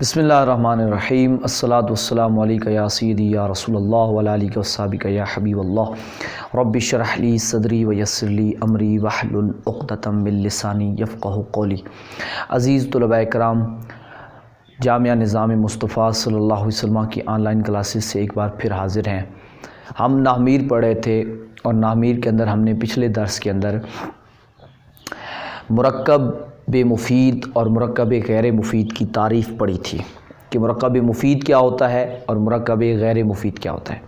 بسم اللہ الرحمن الرحیم الصلاۃ والسلام علیکہ یا سیدی یا رسول اللہ وعلی آلہ وصحبہ یا حبیب اللہ رب اشرح لی صدری ویسر لی امری واحلل عقدۃ من لسانی یفقہوا قولی۔ عزیز طلباء کرام، جامعہ نظام مصطفیٰ صلی اللہ علیہ وسلم کی آن لائن کلاسز سے ایک بار پھر حاضر ہیں۔ ہم نحمیر پڑھ رہے تھے اور نحمیر کے اندر ہم نے پچھلے درس کے اندر مرکب مفید اور مرکب غیر مفید کی تعریف پڑھی تھی کہ مرکب مفید کیا ہوتا ہے اور مرکب غیر مفید کیا ہوتا ہے۔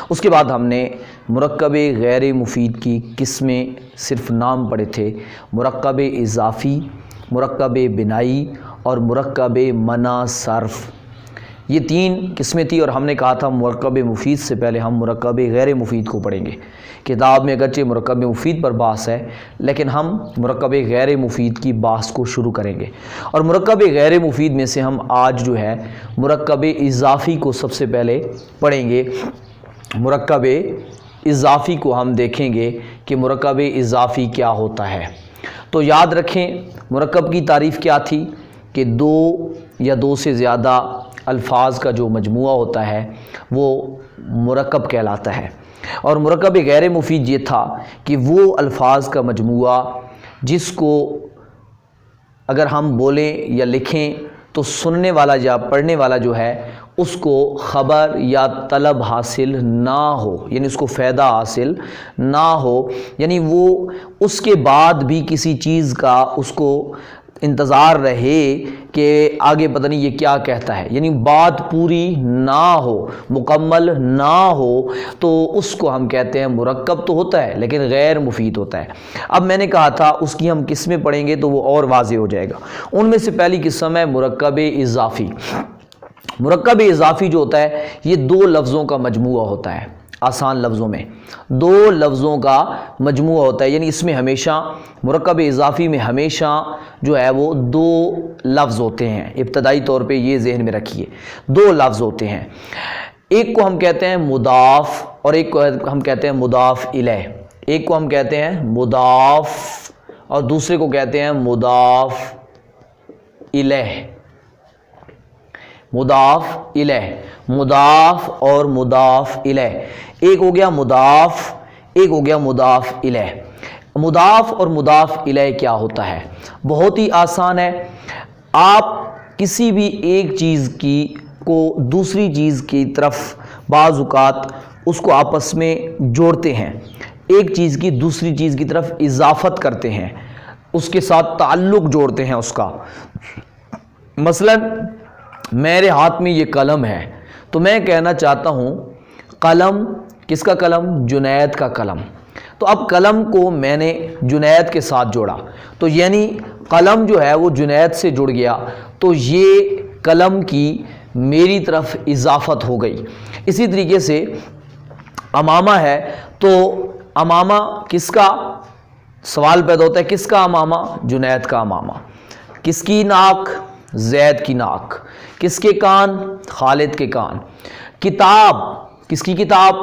اس کے بعد ہم نے مرکب غیر مفید کی قسمیں صرف نام پڑھے تھے، مرکب اضافی، مرکب بنائی اور مرکب منع صرف۔ یہ تین قسمیں تھی اور ہم نے کہا تھا مرکب مفید سے پہلے ہم مرکب غیر مفید کو پڑھیں گے۔ کتاب میں اگرچہ مرکب مفید پر بحث ہے لیکن ہم مرکب غیر مفید کی بحث کو شروع کریں گے، اور مرکب غیر مفید میں سے ہم آج جو ہے مرکب اضافی کو سب سے پہلے پڑھیں گے۔ مرکب اضافی کو ہم دیکھیں گے کہ مرکب اضافی کیا ہوتا ہے۔ تو یاد رکھیں مرکب کی تعریف کیا تھی کہ دو یا دو سے زیادہ الفاظ کا جو مجموعہ ہوتا ہے وہ مرکب کہلاتا ہے، اور مرکب غیر مفید یہ تھا کہ وہ الفاظ کا مجموعہ جس کو اگر ہم بولیں یا لکھیں تو سننے والا یا پڑھنے والا جو ہے اس کو خبر یا طلب حاصل نہ ہو، یعنی اس کو فائدہ حاصل نہ ہو، یعنی وہ اس کے بعد بھی کسی چیز کا اس کو انتظار رہے کہ آگے پتہ نہیں یہ کیا کہتا ہے، یعنی بات پوری نہ ہو، مکمل نہ ہو، تو اس کو ہم کہتے ہیں مرکب تو ہوتا ہے لیکن غیر مفید ہوتا ہے۔ اب میں نے کہا تھا اس کی ہم قسمیں پڑھیں گے تو وہ اور واضح ہو جائے گا۔ ان میں سے پہلی قسم ہے مرکب اضافی۔ مرکب اضافی جو ہوتا ہے یہ دو لفظوں کا مجموعہ ہوتا ہے، آسان لفظوں میں دو لفظوں کا مجموعہ ہوتا ہے، یعنی اس میں ہمیشہ مرکب اضافی میں ہمیشہ جو ہے وہ دو لفظ ہوتے ہیں۔ ابتدائی طور پہ یہ ذہن میں رکھیے، دو لفظ ہوتے ہیں، ایک کو ہم کہتے ہیں مضاف اور ایک کو ہم کہتے ہیں مضاف الیہ۔ ایک کو ہم کہتے ہیں مضاف اور دوسرے کو کہتے ہیں مضاف الیہ۔ مضاف الیہ، مضاف اور مضاف الیہ، ایک ہو گیا مضاف، ایک ہو گیا مضاف الیہ۔ مضاف اور مضاف الیہ کیا ہوتا ہے؟ بہت ہی آسان ہے۔ آپ کسی بھی ایک چیز کی کو دوسری چیز کی طرف بعض اوقات اس کو آپس میں جوڑتے ہیں، ایک چیز کی دوسری چیز کی طرف اضافت کرتے ہیں، اس کے ساتھ تعلق جوڑتے ہیں اس کا۔ مثلا میرے ہاتھ میں یہ قلم ہے تو میں کہنا چاہتا ہوں قلم، کس کا قلم؟ جنید کا قلم۔ تو اب قلم کو میں نے جنید کے ساتھ جوڑا تو یعنی قلم جو ہے وہ جنید سے جڑ گیا، تو یہ قلم کی میری طرف اضافت ہو گئی۔ اسی طریقے سے امامہ ہے تو امامہ کس کا؟ سوال پیدا ہوتا ہے کس کا امامہ؟ جنید کا امامہ۔ کس کی ناک؟ زید کی ناک۔ کس کے کان؟ خالد کے کان۔ کتاب، کس کی کتاب؟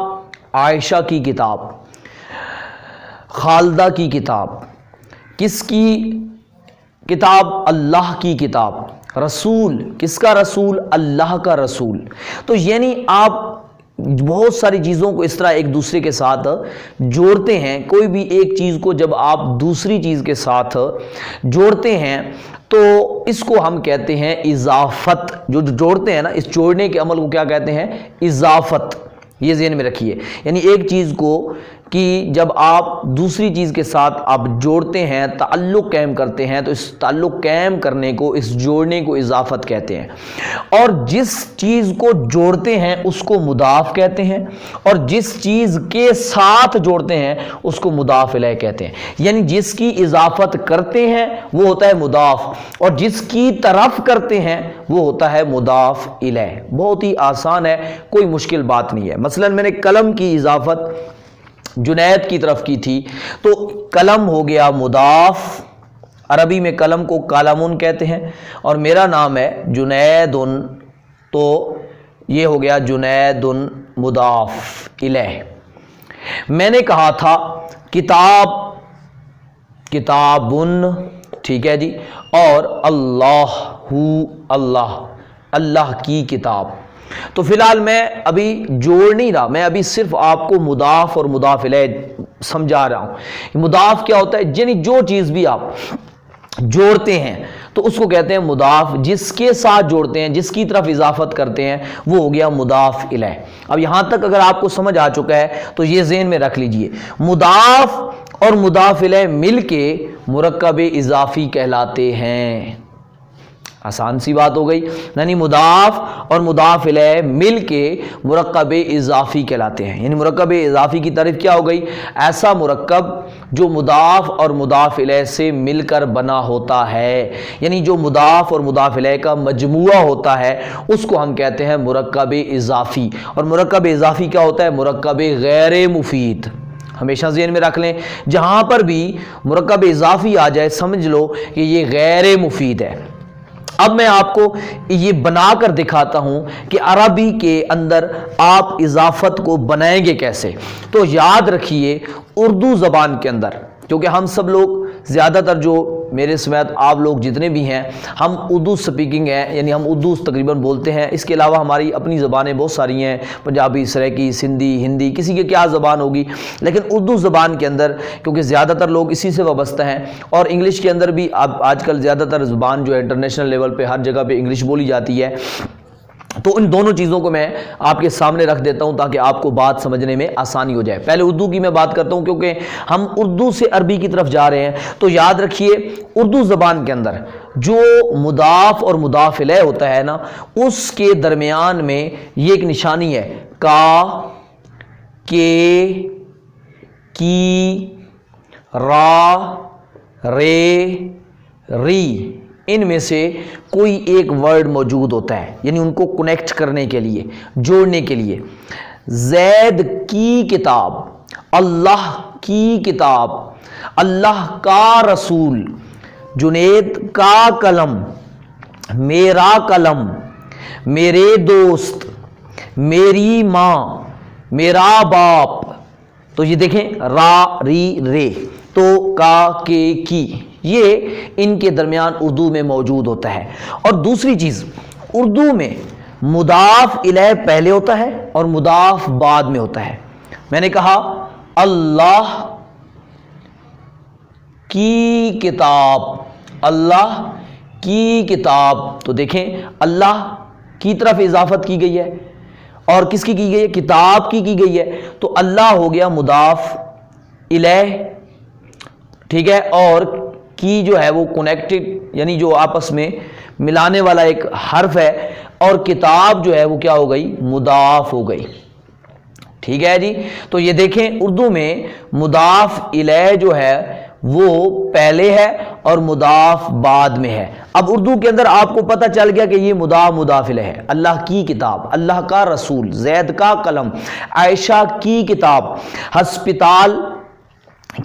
عائشہ کی کتاب، خالدہ کی کتاب۔ کس کی کتاب؟ اللہ کی کتاب۔ رسول، کس کا رسول؟ اللہ کا رسول۔ تو یعنی آپ بہت ساری چیزوں کو اس طرح ایک دوسرے کے ساتھ جوڑتے ہیں۔ کوئی بھی ایک چیز کو جب آپ دوسری چیز کے ساتھ جوڑتے ہیں تو اس کو ہم کہتے ہیں اضافت۔ جو جوڑتے ہیں نا، اس جوڑنے کے عمل کو کیا کہتے ہیں؟ اضافت۔ یہ ذہن میں رکھیے، یعنی ایک چیز کو کہ جب آپ دوسری چیز کے ساتھ آپ جوڑتے ہیں، تعلق قائم کرتے ہیں، تو اس تعلق قائم کرنے کو، اس جوڑنے کو اضافت کہتے ہیں۔ اور جس چیز کو جوڑتے ہیں اس کو مضاف کہتے ہیں، اور جس چیز کے ساتھ جوڑتے ہیں اس کو مضاف الیہ کہتے ہیں۔ یعنی جس کی اضافت کرتے ہیں وہ ہوتا ہے مضاف، اور جس کی طرف کرتے ہیں وہ ہوتا ہے مضاف الیہ۔ بہت ہی آسان ہے، کوئی مشکل بات نہیں ہے۔ مثلا میں نے قلم کی اضافت جنید کی طرف کی تھی تو قلم ہو گیا مضاف، عربی میں قلم کو قلمون کہتے ہیں، اور میرا نام ہے جنید تو یہ ہو گیا جنید مضاف الیہ۔ میں نے کہا تھا کتاب، کتابن، ٹھیک ہے جی، اور اللہ، اللہ اللہ کی کتاب. تو فی الحال میں ابھی جوڑ نہیں رہا، میں ابھی صرف آپ کو مضاف اور مضاف الیہ سمجھا رہا ہوں. مضاف کیا ہوتا ہے؟ یعنی جو چیز بھی آپ جوڑتے ہیں تو اس کو کہتے ہیں مضاف. جس کے ساتھ جوڑتے ہیں، جس کی طرف اضافت کرتے ہیں، وہ ہو گیا مضاف الیہ. اب یہاں تک اگر آپ کو سمجھ آ چکا ہے تو یہ ذہن میں رکھ لیجئے، مضاف اور مضاف الیہ مل کے مرکب اضافی کہلاتے ہیں. آسان سی بات ہو گئی، یعنی مضاف اور مضاف الیہ مل کے مرکب اضافی کہلاتے ہیں. یعنی مرکب اضافی کی تعریف کیا ہو گئی؟ ایسا مرکب جو مضاف اور مضاف الیہ سے مل کر بنا ہوتا ہے. یعنی جو مضاف اور مضاف الیہ کا مجموعہ ہوتا ہے اس کو ہم کہتے ہیں مرکب اضافی. اور مرکب اضافی کیا ہوتا ہے؟ مرکب غیر مفید. ہمیشہ ذہن میں رکھ لیں، جہاں پر بھی مرکب اضافی آ جائے سمجھ لو کہ یہ غیر مفید ہے. اب میں آپ کو یہ بنا کر دکھاتا ہوں کہ عربی کے اندر آپ اضافت کو بنائیں گے کیسے. تو یاد رکھیے اردو زبان کے اندر، کیونکہ ہم سب لوگ زیادہ تر جو میرے سمیت آپ لوگ جتنے بھی ہیں ہم اردو سپیکنگ ہیں، یعنی ہم اردو تقریباً بولتے ہیں. اس کے علاوہ ہماری اپنی زبانیں بہت ساری ہیں، پنجابی، سرائکی، سندھی، ہندی، کسی کی کیا زبان ہوگی، لیکن اردو زبان کے اندر کیونکہ زیادہ تر لوگ اسی سے وابستہ ہیں. اور انگلش کے اندر بھی اب آج کل زیادہ تر زبان جو ہے انٹرنیشنل لیول پہ ہر جگہ پہ انگلش بولی جاتی ہے. تو ان دونوں چیزوں کو میں آپ کے سامنے رکھ دیتا ہوں تاکہ آپ کو بات سمجھنے میں آسانی ہو جائے. پہلے اردو کی میں بات کرتا ہوں کیونکہ ہم اردو سے عربی کی طرف جا رہے ہیں. تو یاد رکھیے اردو زبان کے اندر جو مضاف اور مضاف الیہ ہوتا ہے نا، اس کے درمیان میں یہ ایک نشانی ہے، کا، کے، کی، را، رے، ری. ان میں سے کوئی ایک ورڈ موجود ہوتا ہے، یعنی ان کو کنیکٹ کرنے کے لیے، جوڑنے کے لیے. زید کی کتاب، اللہ کی کتاب، اللہ کا رسول، جنید کا قلم، میرا قلم، میرے دوست، میری ماں، میرا باپ. تو یہ دیکھیں را، ری، رے. تو کا، کے، کی، یہ ان کے درمیان اردو میں موجود ہوتا ہے. اور دوسری چیز، اردو میں مضاف الیہ پہلے ہوتا ہے اور مضاف بعد میں ہوتا ہے. میں نے کہا اللہ کی کتاب، اللہ کی کتاب. تو دیکھیں اللہ کی طرف اضافت کی گئی ہے اور کس کی گئی ہے؟ کتاب کی گئی ہے. تو اللہ ہو گیا مضاف الیہ، ٹھیک ہے. اور کی جو ہے وہ کنیکٹڈ، یعنی جو آپس میں ملانے والا ایک حرف ہے. اور کتاب جو ہے وہ کیا ہو گئی؟ مضاف ہو گئی. ٹھیک ہے جی. تو یہ دیکھیں اردو میں مضاف الیہ جو ہے وہ پہلے ہے اور مضاف بعد میں ہے. اب اردو کے اندر آپ کو پتہ چل گیا کہ یہ مضاف الیہ ہے. اللہ کی کتاب، اللہ کا رسول، زید کا قلم، عائشہ کی کتاب، ہسپتال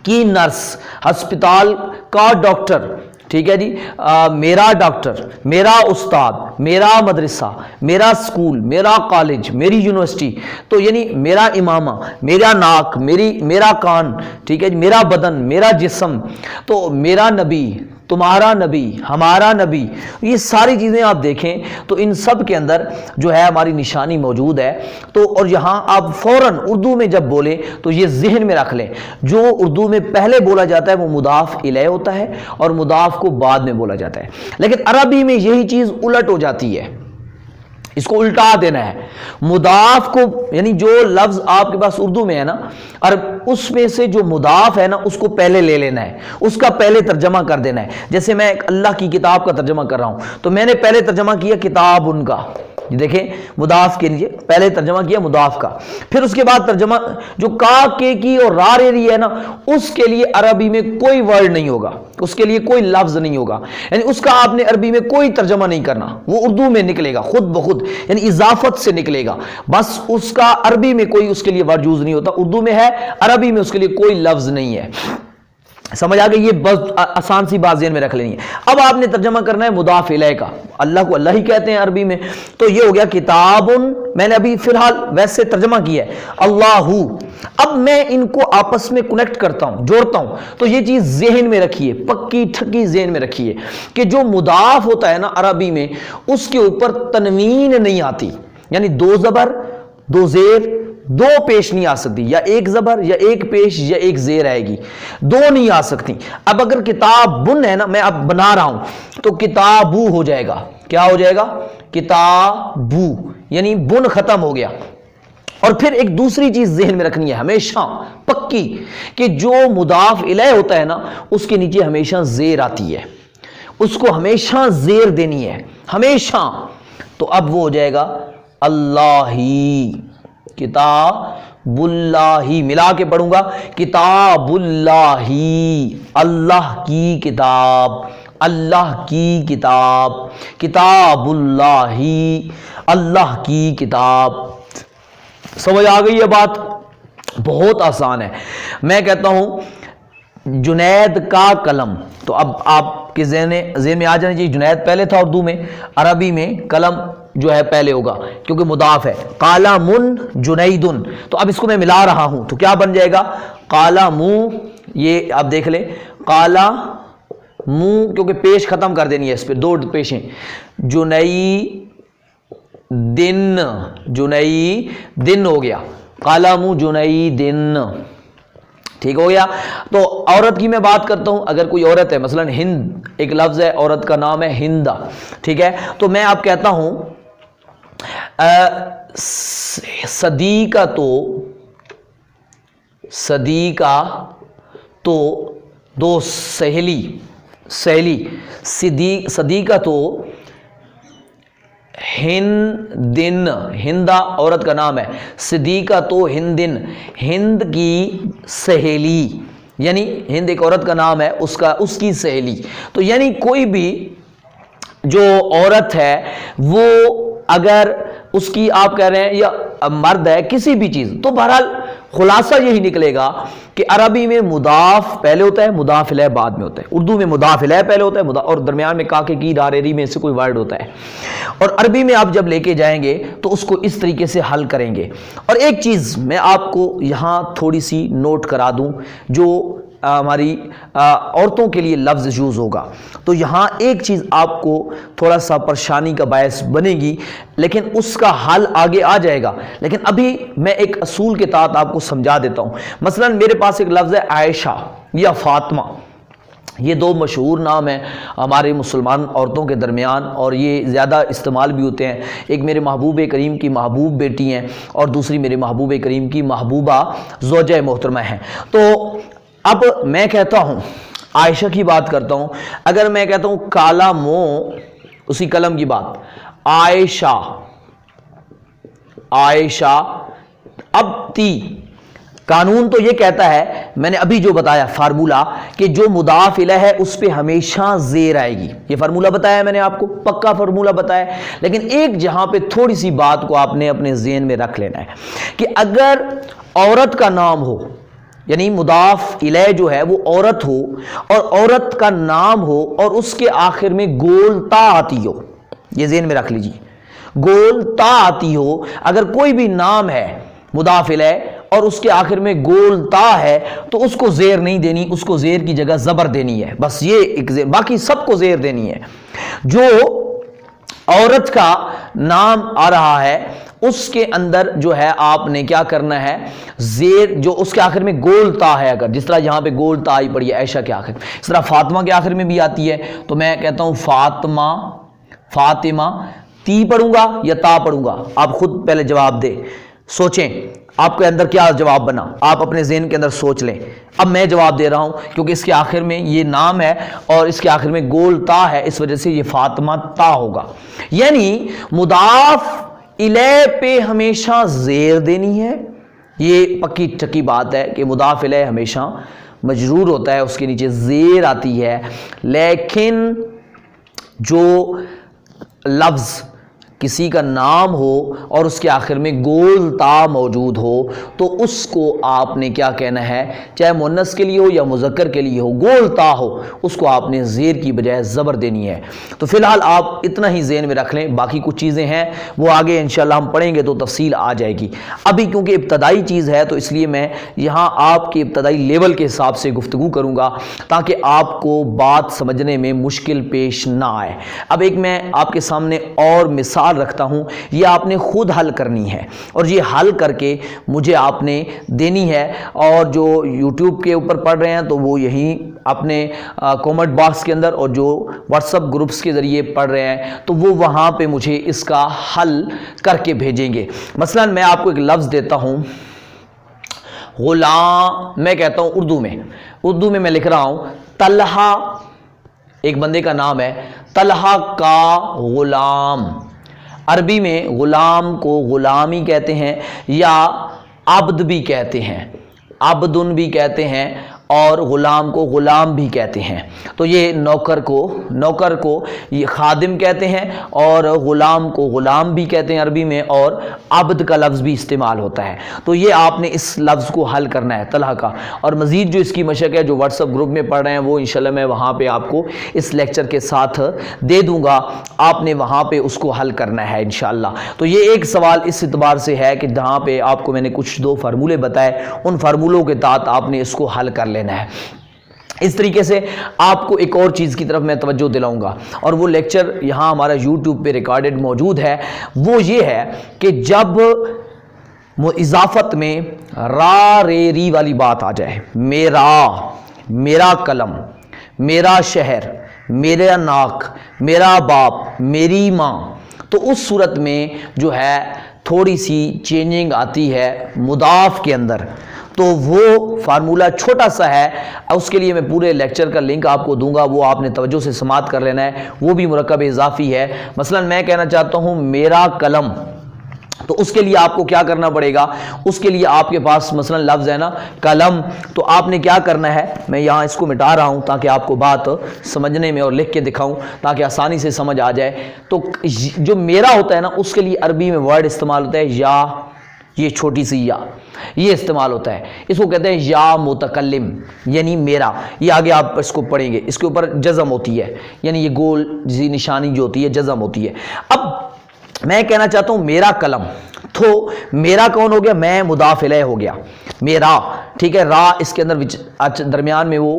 کی نرس، ہسپتال کا ڈاکٹر، ٹھیک ہے جی. میرا ڈاکٹر، میرا استاد، میرا مدرسہ، میرا سکول، میرا کالج، میری یونیورسٹی. تو یعنی میرا امامہ، میرا ناک، میرا کان، ٹھیک ہے جی، میرا بدن، میرا جسم. تو میرا نبی، تمہارا نبی، ہمارا نبی. یہ ساری چیزیں آپ دیکھیں تو ان سب کے اندر جو ہے ہماری نشانی موجود ہے. تو اور یہاں آپ فوراً اردو میں جب بولیں تو یہ ذہن میں رکھ لیں، جو اردو میں پہلے بولا جاتا ہے وہ مضاف الیہ ہوتا ہے اور مضاف کو بعد میں بولا جاتا ہے. لیکن عربی میں یہی چیز الٹ ہو جاتی ہے، اس کو الٹا دینا ہے. مضاف کو یعنی جو لفظ آپ کے پاس اردو میں ہے نا، اور اس میں سے جو مضاف ہے نا اس کو پہلے لے لینا ہے، اس کا پہلے ترجمہ کر دینا ہے. جیسے میں اللہ کی کتاب کا ترجمہ کر رہا ہوں تو میں نے پہلے ترجمہ کیا کتاب ان کا، یہ دیکھیں مضاف کے نیچے پہلے ترجمہ کیا مضاف کا. پھر اس کے بعد ترجمہ جو کا، کے، کی اور را، رے، ری ہے نا، اس کے لیے عربی میں کوئی ورڈ نہیں ہوگا، اس کے لیے کوئی لفظ نہیں ہوگا. یعنی اس کا آپ نے عربی میں کوئی ترجمہ نہیں کرنا، وہ اردو میں نکلے گا خود بخود، یعنی اضافت سے نکلے گا. بس اس کا عربی میں کوئی اس کے لیے ورڈ یوز نہیں ہوتا. اردو میں ہے، عربی میں اس کے لیے کوئی لفظ نہیں ہے. سمجھ آ گئی؟ یہ بس آسان سی بات ذہن میں رکھ لینی ہے۔ اب آپ نے ترجمہ کرنا ہے مضاف الیہ کا، اللہ کو اللہ ہی کہتے ہیں عربی میں، تو یہ ہو گیا کتاب، میں نے ابھی فی الحال ویسے ترجمہ کیا ہے اللہ۔ اب میں ان کو آپس میں کنیکٹ کرتا ہوں، جوڑتا ہوں، تو یہ چیز ذہن میں رکھیے، پکی ٹھکی ذہن میں رکھیے کہ جو مضاف ہوتا ہے نا عربی میں، اس کے اوپر تنوین نہیں آتی، یعنی دو زبر، دو زیر، دو پیش نہیں آ سکتی، یا ایک زبر یا ایک پیش یا ایک زیر آئے گی، دو نہیں آ سکتی۔ اب اگر کتاب بن ہے نا، میں اب بنا رہا ہوں تو کتابو ہو جائے گا، کیا ہو جائے گا؟ کتابو، یعنی بن ختم ہو گیا۔ اور پھر ایک دوسری چیز ذہن میں رکھنی ہے ہمیشہ پکی، کہ جو مضاف الیہ ہوتا ہے نا اس کے نیچے ہمیشہ زیر آتی ہے، اس کو ہمیشہ زیر دینی ہے، ہمیشہ۔ تو اب وہ ہو جائے گا اللہ، کتاب اللہ، ملا کے پڑھوں گا کتاب اللہ، اللہ کی کتاب، اللہ کی کتاب، کتاب اللہ، اللہ کی کتاب۔ سمجھ آ گئی یہ بات؟ بہت آسان ہے۔ میں کہتا ہوں جنید کا قلم، تو اب آپ کے ذہن میں آ جانا چاہیے جنید پہلے تھا اردو میں، عربی میں قلم جو ہے پہلے ہوگا کیونکہ مضاف ہے، قلم جنید، تو اب اس کو میں ملا رہا ہوں تو کیا بن جائے گا؟ قلم، یہ آپ دیکھ لیں قلم، کیونکہ پیش ختم کر دینی ہے اس پہ، دو پیشیں، جنیدن، جنیدن ہو گیا، قلم جنیدن، ٹھیک ہو گیا۔ تو عورت کی میں بات کرتا ہوں، اگر کوئی عورت ہے، مثلا ہند ایک لفظ ہے، عورت کا نام ہے ہندا، ٹھیک ہے، تو میں آپ کہتا ہوں صدیقہ تو دو سہیلی، صدیقہ تو ہندن، ہندا عورت کا نام ہے، صدیقہ تو ہندن، ہند کی سہیلی، یعنی ہند ایک عورت کا نام ہے، اس کی سہیلی۔ تو یعنی کوئی بھی جو عورت ہے وہ اگر اس کی آپ کہہ رہے ہیں یا مرد ہے کسی بھی چیز، تو بہرحال خلاصہ یہی نکلے گا کہ عربی میں مضاف پہلے ہوتا ہے، مضاف الیہ بعد میں ہوتا ہے، اردو میں مضاف الیہ پہلے ہوتا ہے اور درمیان میں کاکے کی ڈاریری میں سے کوئی ورڈ ہوتا ہے، اور عربی میں آپ جب لے کے جائیں گے تو اس کو اس طریقے سے حل کریں گے۔ اور ایک چیز میں آپ کو یہاں تھوڑی سی نوٹ کرا دوں، جو ہماری عورتوں کے لیے لفظ یوز ہوگا، تو یہاں ایک چیز آپ کو تھوڑا سا پریشانی کا باعث بنے گی، لیکن اس کا حل آگے آ جائے گا، لیکن ابھی میں ایک اصول کے تحت آپ کو سمجھا دیتا ہوں۔ مثلا میرے پاس ایک لفظ ہے عائشہ یا فاطمہ، یہ دو مشہور نام ہیں ہمارے مسلمان عورتوں کے درمیان، اور یہ زیادہ استعمال بھی ہوتے ہیں۔ ایک میرے محبوب کریم کی محبوب بیٹی ہیں، اور دوسری میرے محبوب کریم کی محبوبہ زوجہ محترمہ ہیں۔ تو اب میں کہتا ہوں عائشہ کی بات کرتا ہوں، اگر میں کہتا ہوں کالا مو، اسی قلم کی بات، عائشہ، عائشہ، اب تی، قانون تو یہ کہتا ہے، میں نے ابھی جو بتایا فارمولہ، کہ جو مضاف الیہ ہے اس پہ ہمیشہ زیر آئے گی، یہ فارمولہ بتایا میں نے آپ کو، پکا فارمولہ بتایا، لیکن ایک جہاں پہ تھوڑی سی بات کو آپ نے اپنے ذہن میں رکھ لینا ہے کہ اگر عورت کا نام ہو، یعنی مضاف الیہ جو ہے وہ عورت ہو، اور عورت کا نام ہو اور اس کے آخر میں گول تا آتی ہو، یہ ذہن میں رکھ لیجیے، گول تا آتی ہو، اگر کوئی بھی نام ہے مضاف الیہ اور اس کے آخر میں گول تا ہے تو اس کو زیر نہیں دینی، اس کو زیر کی جگہ زبر دینی ہے، بس یہ ایک زیر، باقی سب کو زیر دینی ہے۔ جو عورت کا نام آ رہا ہے اس کے اندر جو ہے آپ نے کیا کرنا ہے، زیر جو اس کے آخر میں گول تا ہے، اگر جس طرح یہاں پہ گول تا آئی پڑی ہے عائشہ کے آخر، اس طرح فاطمہ کے آخر میں بھی آتی ہے، تو میں کہتا ہوں فاطمہ، فاطمہ، تی پڑھوں گا یا تا پڑھوں گا؟ آپ خود پہلے جواب دیں، سوچیں آپ کے اندر کیا جواب بنا، آپ اپنے ذہن کے اندر سوچ لیں۔ اب میں جواب دے رہا ہوں کیونکہ اس کے آخر میں یہ نام ہے اور اس کے آخر میں گول تا ہے، اس وجہ سے یہ فاطمہ تا ہوگا، یعنی مضاف الیہ پہ ہمیشہ زیر دینی ہے۔ یہ پکی ٹکی بات ہے کہ مضاف الیہ ہمیشہ مجرور ہوتا ہے، اس کے نیچے زیر آتی ہے، لیکن جو لفظ کسی کا نام ہو اور اس کے آخر میں گول تا موجود ہو تو اس کو آپ نے کیا کہنا ہے، چاہے مؤنث کے لیے ہو یا مذکر کے لیے ہو، گول تا ہو اس کو آپ نے زیر کی بجائے زبر دینی ہے۔ تو فی الحال آپ اتنا ہی ذہن میں رکھ لیں، باقی کچھ چیزیں ہیں وہ آگے انشاءاللہ ہم پڑھیں گے تو تفصیل آ جائے گی۔ ابھی کیونکہ ابتدائی چیز ہے تو اس لیے میں یہاں آپ کے ابتدائی لیول کے حساب سے گفتگو کروں گا تاکہ آپ کو بات سمجھنے میں مشکل پیش نہ آئے۔ اب ایک میں آپ کے سامنے اور مثال رکھتا ہوں، یہ آپ نے خود حل کرنی ہے اور یہ حل کر کے مجھے آپ نے دینی ہے، اور جو یوٹیوب کے اوپر پڑھ رہے ہیں تو وہ یہیں اپنے کومنٹ باکس کے اندر، اور جو واٹس ایپ گروپس کے ذریعے پڑھ رہے ہیں تو وہ وہاں پہ مجھے اس کا حل کر کے بھیجیں گے۔ مثلا میں آپ کو ایک لفظ دیتا ہوں، غلام، میں کہتا ہوں اردو میں میں لکھ رہا ہوں طلحہ، ایک بندے کا نام ہے طلحہ کا غلام۔ عربی میں غلام کو غلامی کہتے ہیں یا عبد بھی کہتے ہیں، عبدن بھی کہتے ہیں اور غلام کو غلام بھی کہتے ہیں۔ تو یہ نوکر کو یہ خادم کہتے ہیں اور غلام کو غلام بھی کہتے ہیں عربی میں، اور عبد کا لفظ بھی استعمال ہوتا ہے۔ تو یہ آپ نے اس لفظ کو حل کرنا ہے طلحہ کا، اور مزید جو اس کی مشق ہے جو واٹس ایپ گروپ میں پڑھ رہے ہیں وہ انشاءاللہ میں وہاں پہ آپ کو اس لیکچر کے ساتھ دے دوں گا، آپ نے وہاں پہ اس کو حل کرنا ہے انشاءاللہ۔ تو یہ ایک سوال اس اعتبار سے ہے کہ جہاں پہ آپ کو میں نے کچھ 2 فارمولے بتائے، ان فارمولوں کے تحت آپ نے اس کو حل کر لینا ہے۔ اس طریقے سے آپ کو ایک اور چیز کی طرف میں توجہ دلاؤں گا، اور وہ لیکچر یہاں ہمارا یوٹیوب پہ ریکارڈڈ موجود ہے، وہ یہ ہے کہ جب اضافت میں را رے ری والی بات آ جائے، میرا قلم، میرا شہر، میرا ناک، میرا باپ، میری ماں، تو اس صورت میں جو ہے تھوڑی سی چینجنگ آتی ہے مضاف کے اندر، تو وہ فارمولہ چھوٹا سا ہے، اس کے لیے میں پورے لیکچر کا لنک آپ کو دوں گا، وہ آپ نے توجہ سے سماعت کر لینا ہے، وہ بھی مرکب اضافی ہے۔ مثلا میں کہنا چاہتا ہوں میرا قلم، تو اس کے لیے آپ کو کیا کرنا پڑے گا، اس کے لیے آپ کے پاس مثلا لفظ ہے نا قلم، تو آپ نے کیا کرنا ہے، میں یہاں اس کو مٹا رہا ہوں تاکہ آپ کو بات سمجھنے میں اور لکھ کے دکھاؤں تاکہ آسانی سے سمجھ آ جائے۔ تو جو میرا ہوتا ہے نا اس کے لیے عربی میں ورڈ استعمال ہوتا ہے یا، یہ چھوٹی سی یا، یہ استعمال ہوتا ہے، اس کو کہتے ہیں یا متکلم، یعنی میرا۔ یہ آگے آپ اس کو پڑھیں گے، اس کے اوپر جزم ہوتی ہے، یعنی یہ گول جی نشانی جو ہوتی ہے جزم ہوتی ہے۔ اب میں کہنا چاہتا ہوں میرا قلم، تو میرا کون ہو گیا، میں مضاف الیہ ہو گیا، میرا، ٹھیک ہے، را اس کے اندر درمیان میں وہ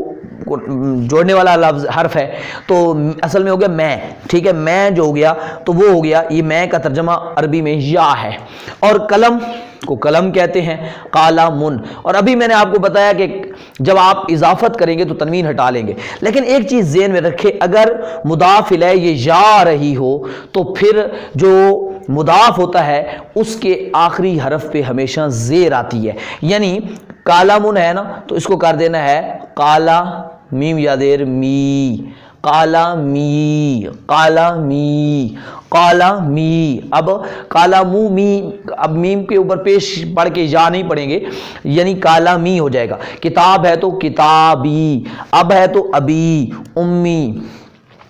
جوڑنے والا لفظ حرف ہے، تو اصل میں ہو گیا میں، ٹھیک ہے، میں جو ہو گیا تو وہ ہو گیا، یہ میں کا ترجمہ عربی میں یا ہے، اور قلم کو قلم کہتے ہیں، قالمن۔ اور ابھی میں نے آپ کو بتایا کہ جب آپ اضافت کریں گے تو تنوین ہٹا لیں گے، لیکن ایک چیز ذہن میں رکھے، اگر مضاف الیہ یہ یا رہی ہو تو پھر جو مضاف ہوتا ہے اس کے آخری حرف پہ ہمیشہ زیر آتی ہے، یعنی قالمن ہے نا تو اس کو کر دینا ہے قالا میم یا دیر می، قالا می، قالا می، قالا می۔ اب قالا مو می، اب میم کے اوپر پیش پڑھ کے یا نہیں پڑھیں گے، یعنی قالا می ہو جائے گا۔ کتاب ہے تو کتابی، اب ہے تو ابی، امی،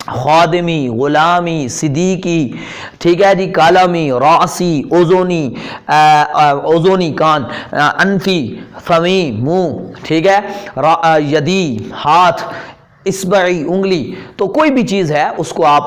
خادمی، غلامی، صدیقی، ٹھیک ہے جی، کالمی، راسی، اوزونی، اوزونی کان، انفی، فمی، منہ، ٹھیک ہے، یدی ہاتھ، اصبعی انگلی، تو کوئی بھی چیز ہے اس کو آپ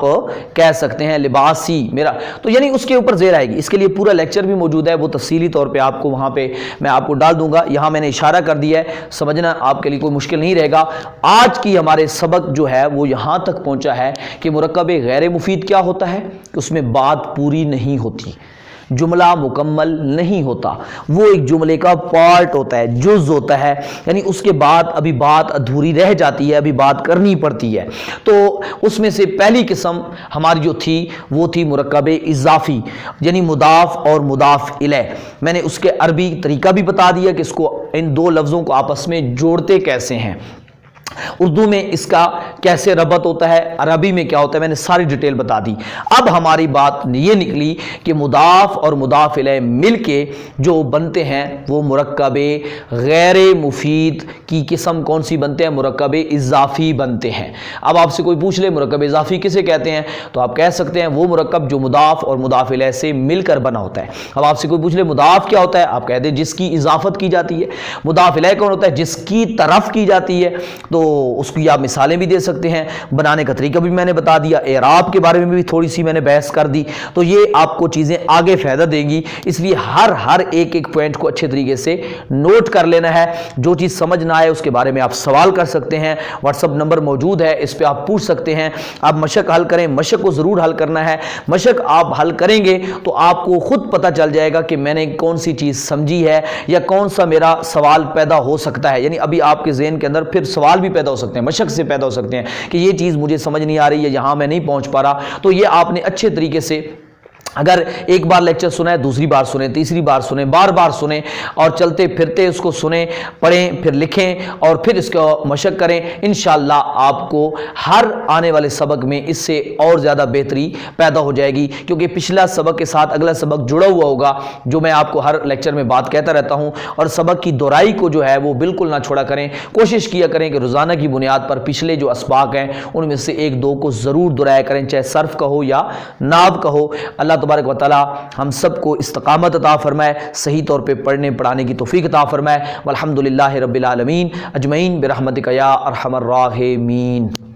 کہہ سکتے ہیں، لباسی میرا، تو یعنی اس کے اوپر زیر آئے گی۔ اس کے لیے پورا لیکچر بھی موجود ہے، وہ تفصیلی طور پہ آپ کو وہاں پہ میں آپ کو ڈال دوں گا، یہاں میں نے اشارہ کر دیا ہے، سمجھنا آپ کے لیے کوئی مشکل نہیں رہے گا۔ آج کی ہمارے سبق جو ہے وہ یہاں تک پہنچا ہے کہ مرکب غیر مفید کیا ہوتا ہے، اس میں بات پوری نہیں ہوتی، جملہ مکمل نہیں ہوتا، وہ ایک جملے کا پارٹ ہوتا ہے، جز ہوتا ہے، یعنی اس کے بعد ابھی بات ادھوری رہ جاتی ہے، ابھی بات کرنی پڑتی ہے۔ تو اس میں سے پہلی قسم ہماری جو تھی وہ تھی مرکب اضافی، یعنی مضاف اور مضاف الیہ۔ میں نے اس کے عربی طریقہ بھی بتا دیا کہ اس کو ان 2 لفظوں کو آپس میں جوڑتے کیسے ہیں۔ اردو میں اس کا کیسے ربط ہوتا ہے، عربی میں کیا ہوتا ہے، میں نے ساری ڈیٹیل بتا دی۔ اب ہماری بات یہ نکلی کہ مضاف اور مضاف الیہ مل کے جو بنتے ہیں وہ مرکب غیر مفید کی قسم کون سی بنتے ہیں؟ مرکب اضافی بنتے ہیں۔ اب آپ سے کوئی پوچھ لے مرکب اضافی کسے کہتے ہیں تو آپ کہہ سکتے ہیں وہ مرکب جو مضاف اور مضاف الیہ سے مل کر بنا ہوتا ہے۔ اب آپ سے کوئی پوچھ لے مضاف کیا ہوتا ہے، آپ کہہ دیں جس کی اضافت کی جاتی ہے۔ مضاف الیہ کون ہوتا ہے؟ جس کی طرف کی جاتی ہے۔ تو اس کی آپ مثالیں بھی دے سکتے ہیں، بنانے کا طریقہ بھی میں نے بتا دیا، اعراب کے بارے میں بھی تھوڑی سی میں نے بحث کر دی، تو یہ آپ کو چیزیں آگے فائدہ دیں گی، اس لیے ہر ایک پوائنٹ کو اچھے طریقے سے نوٹ کر لینا ہے۔ جو چیز سمجھ نہ آئے اس کے بارے میں آپ سوال کر سکتے ہیں، واٹس ایپ نمبر موجود ہے، اس پہ آپ پوچھ سکتے ہیں۔ آپ مشق حل کریں، مشق کو ضرور حل کرنا ہے، مشق آپ حل کریں گے تو آپ کو خود پتہ چل جائے گا کہ میں نے کون سی چیز سمجھی ہے یا کون سا میرا سوال پیدا ہو سکتا ہے، یعنی ابھی آپ کے ذہن کے اندر پھر سوال بھی پیدا ہو سکتے ہیں، مشق سے پیدا ہو سکتے ہیں کہ یہ چیز مجھے سمجھ نہیں آ رہی ہے، یہاں میں نہیں پہنچ پا رہا۔ تو یہ آپ نے اچھے طریقے سے اگر ایک بار لیکچر سنا ہے، دوسری بار سنیں، تیسری بار سنیں، بار بار سنیں اور چلتے پھرتے اس کو سنیں، پڑھیں، پھر لکھیں اور پھر اس کو مشق کریں، انشاءاللہ آپ کو ہر آنے والے سبق میں اس سے اور زیادہ بہتری پیدا ہو جائے گی، کیونکہ پچھلا سبق کے ساتھ اگلا سبق جڑا ہوا ہوگا، جو میں آپ کو ہر لیکچر میں بات کہتا رہتا ہوں۔ اور سبق کی دہرائی کو جو ہے وہ بالکل نہ چھوڑا کریں، کوشش کیا کریں کہ روزانہ کی بنیاد پر پچھلے جو اسباق ہیں ان میں سے ایک دو کو ضرور دہرایا کریں، چاہے صرف کا ہو یا نحو کا ہو۔ اللہ تبارک و تعالی ہم سب کو استقامت عطا فرمائے، صحیح طور پہ پڑھنے پڑھانے کی توفیق عطا فرمائے، والحمدللہ رب العالمین اجمعین برحمتک یا ارحم الراحمین۔